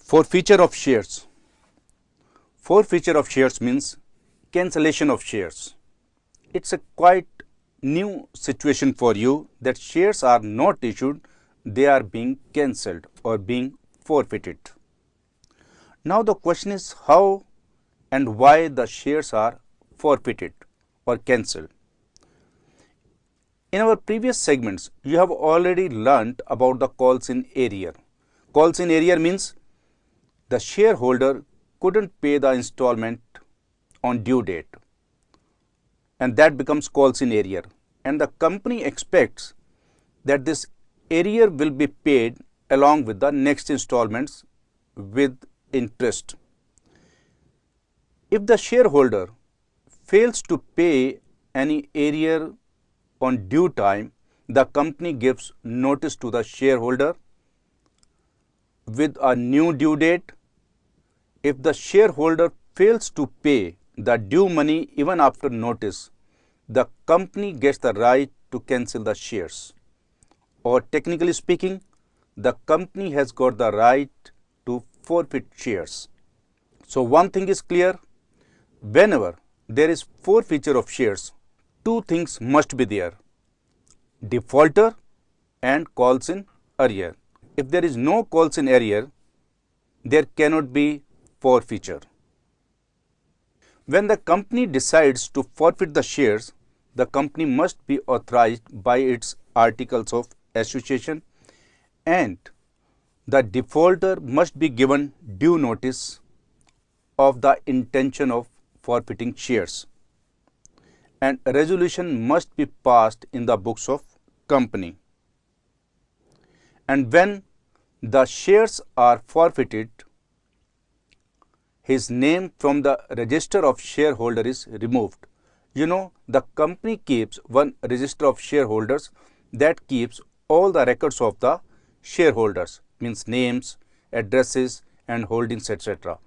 Forfeiture of shares. Forfeiture of shares means cancellation of shares. It's a quite new situation for you that shares are not issued, they are being cancelled or being forfeited. Now the question is how and why the shares are forfeited or cancelled. In our previous segments, you have already learnt about the calls in arrear. Calls in arrear means the shareholder couldn't pay the installment on due date, and that becomes calls in arrear, and the company expects that this arrear will be paid along with the next installments with interest. If the shareholder fails to pay any arrear on due time, the company gives notice to the shareholder with a new due date. If the shareholder fails to pay the due money even after notice, the company gets the right to cancel the shares. Or technically speaking, the company has got the right to forfeit shares. So one thing is clear, whenever there is forfeiture of shares, two things must be there: defaulter and calls in arrear. If there is no calls in arrear, there cannot be forfeiture. When the company decides to forfeit the shares, the company must be authorized by its articles of association, and the defaulter must be given due notice of the intention of forfeiting shares, and a resolution must be passed in the books of company. And when the shares are forfeited, his name from the register of shareholder is removed. You know, the company keeps one register of shareholders that keeps all the records of the shareholders, means names, addresses and holdings, etc.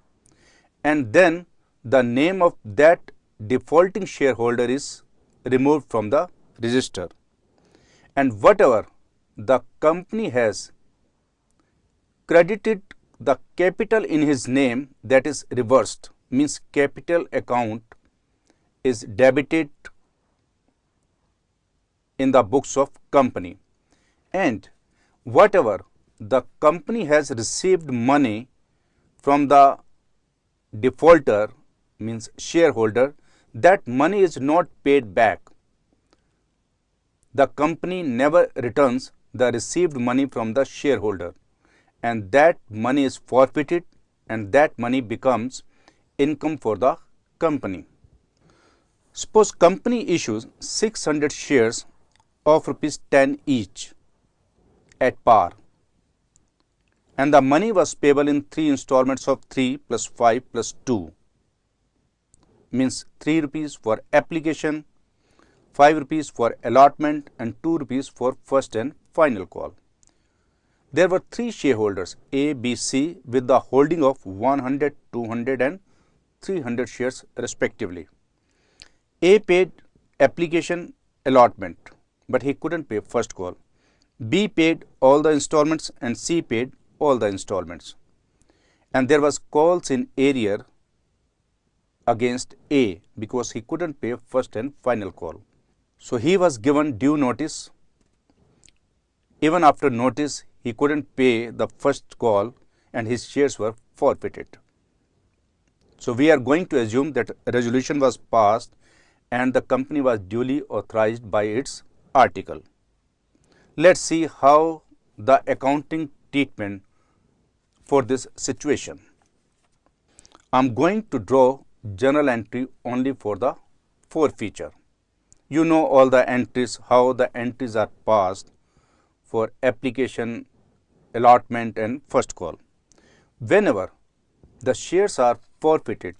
And then the name of that defaulting shareholder is removed from the register. And whatever the company has credited the capital in his name, that is reversed, means capital account is debited in the books of company. And whatever the company has received money from the defaulter, means shareholder, that money is not paid back. The company never returns the received money from the shareholder, and that money is forfeited, and that money becomes income for the company. Suppose company issues 600 shares of rupees 10 each at par, and the money was payable in 3 installments of 3 plus 5 plus 2, means 3 rupees for application, 5 rupees for allotment and 2 rupees for first and final call. There were 3 shareholders A, B, C with the holding of 100, 200 and 300 shares respectively. A paid application allotment, but he couldn't pay first call. B paid all the installments and C paid all the installments. And there was calls in arrear against A because he couldn't pay first and final call. So he was given due notice. Even after notice, he couldn't pay the first call and his shares were forfeited. So we are going to assume that a resolution was passed and the company was duly authorized by its article. Let's see how the accounting treatment for this situation. I am going to draw journal entry only for the forfeiture. You know all the entries, how the entries are passed for application, allotment and first call. Whenever the shares are forfeited,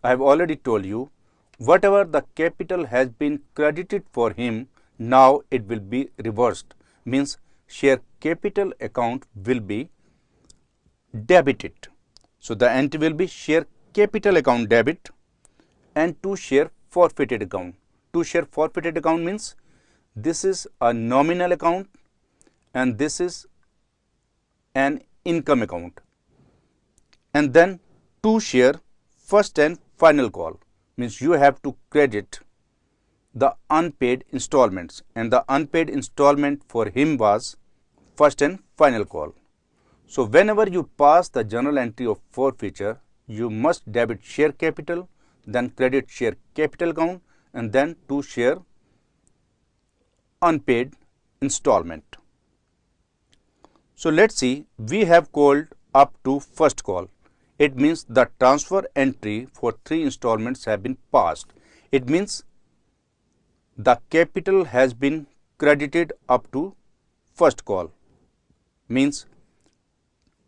I have already told you, whatever the capital has been credited for him, now it will be reversed, means share capital account will be debited. So the entry will be share capital account debit and to share forfeited account. To share forfeited account means this is a nominal account and this is an income account. and then to share first and final call, means you have to credit the unpaid installments, and the unpaid installment for him was first and final call. So whenever you pass the journal entry of forfeiture, you must debit share capital, then credit share capital account, and then to share unpaid installment. So let's see, we have called up to first call. It means the transfer entry for 3 installments have been passed. It means the capital has been credited up to first call, means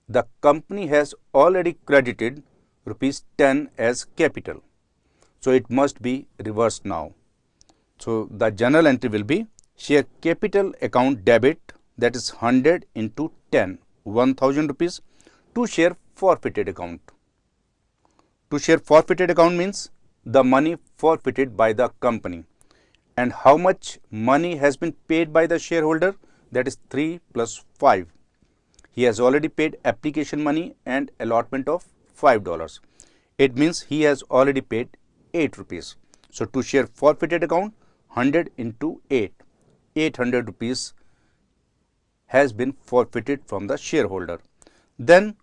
the company has already credited rupees 10 as capital. So it must be reversed now. So the journal entry will be share capital account debit, that is 100 into 10, 1000 rupees, to share forfeited account. To share forfeited account means the money forfeited by the company. And how much money has been paid by the shareholder? That is 3 plus 5. He has already paid application money and allotment of $5. It means he has already paid 8 rupees. So to share forfeited account, 100 into 8, 800 rupees has been forfeited from the shareholder. Then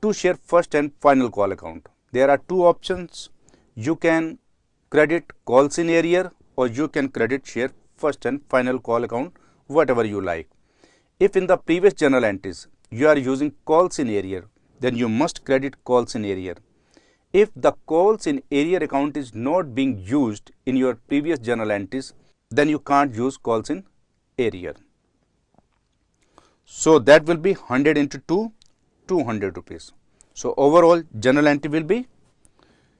to share first and final call account, there are 2 options. You can credit calls in arrear, or you can credit share first and final call account, whatever you like. If in the previous journal entries you are using calls in arrear, then you must credit calls in arrear. If the calls in arrear account is not being used in your previous journal entries, then you can't use calls in arrear. So that will be 100 into 2, 200 rupees. So overall journal entry will be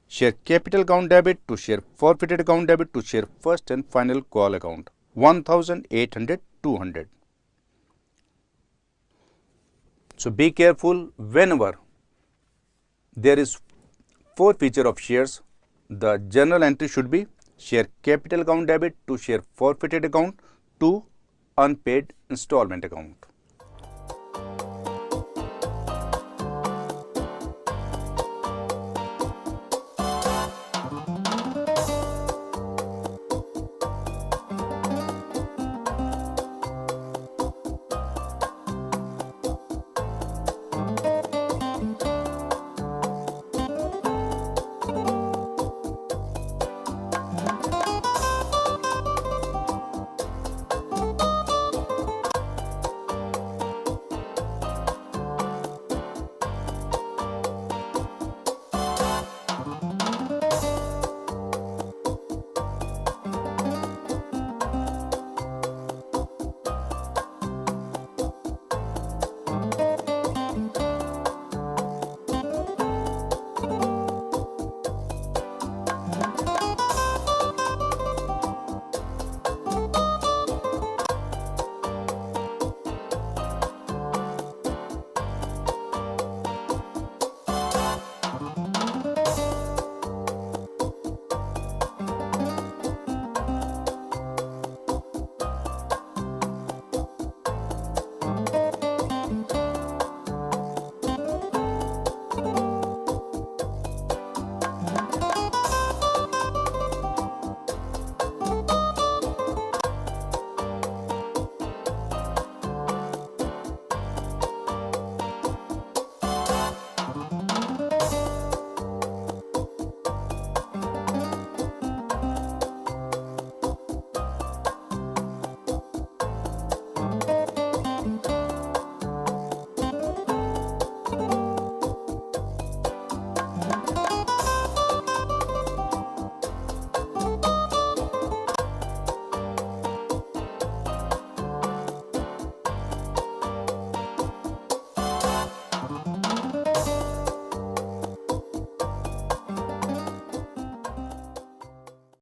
share capital account debit to share forfeited account debit to share first and final call account, 1800, 200. So be careful, whenever there is forfeiture of shares, the journal entry should be share capital account debit to share forfeited account to unpaid installment account.